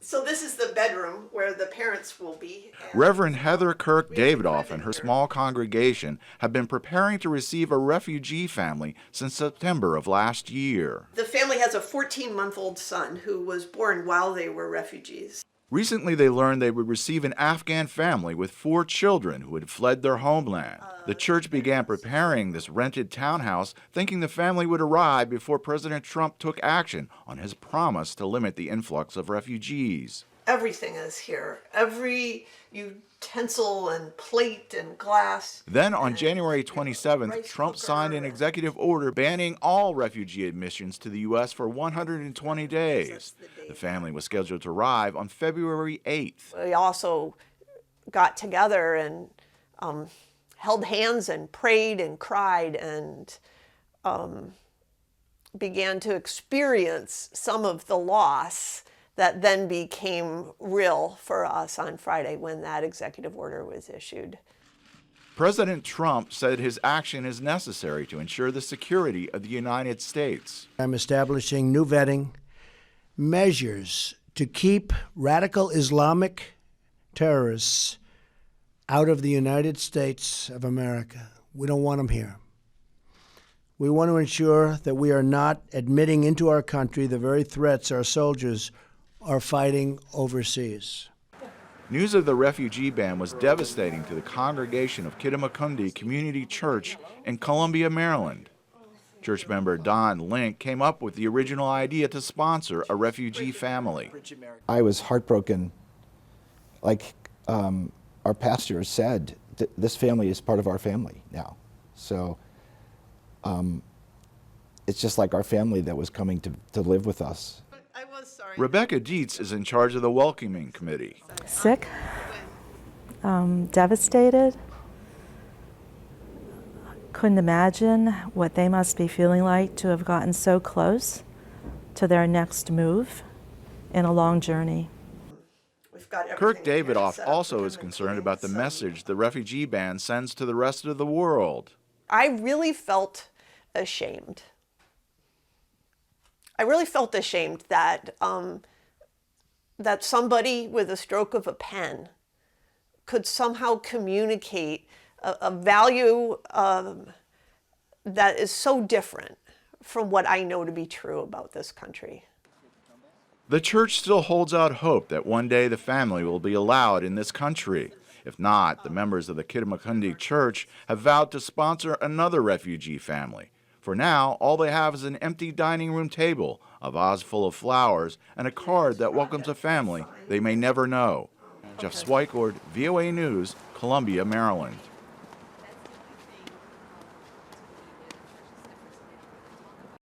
So this is the bedroom where the parents will be. Reverend Heather Kirk Davidoff and her small congregation have been preparing to receive a refugee family since September of last year. The family has a 14-month-old son who was born while they were refugees. Recently, they learned they would receive an Afghan family with 4 children who had fled their homeland. The church began preparing this rented townhouse, thinking the family would arrive before President Trump took action on his promise to limit the influx of refugees. Everything is here. Every utensil and plate and glass. Then on January 27th, Trump signed an executive order banning all refugee admissions to the U.S. for 120 days. The family was scheduled to arrive on February 8th. We also got together and held hands and prayed and cried and began to experience some of the loss that then became real for us on Friday when that executive order was issued. President Trump said his action is necessary to ensure the security of the United States. I'm establishing new vetting measures to keep radical Islamic terrorists out of the United States of America. We don't want them here. We want to ensure that we are not admitting into our country the very threats our soldiers are fighting overseas. News of the refugee ban was devastating to the congregation of Kittamakundi Community Church in Columbia, Maryland. Church member Don Link came up with the original idea to sponsor a refugee family. I was heartbroken. Like our pastor said, this family is part of our family now. So it's just like our family that was coming to live with us. Rebecca Dietz is in charge of the welcoming committee. Sick, devastated. Couldn't imagine what they must be feeling like to have gotten so close to their next move in a long journey. Kirk Davidoff also is concerned about the message the refugee ban sends to the rest of the world. I really felt ashamed. I really felt ashamed that that somebody with a stroke of a pen could somehow communicate a value that is so different from what I know to be true about this country. The church still holds out hope that one day the family will be allowed in this country. If not, the members of the Kittamakundi Church have vowed to sponsor another refugee family. For now, all they have is an empty dining room table, a vase full of flowers, and a card that welcomes a family they may never know. Jeff Swikord, VOA News, Columbia, Maryland.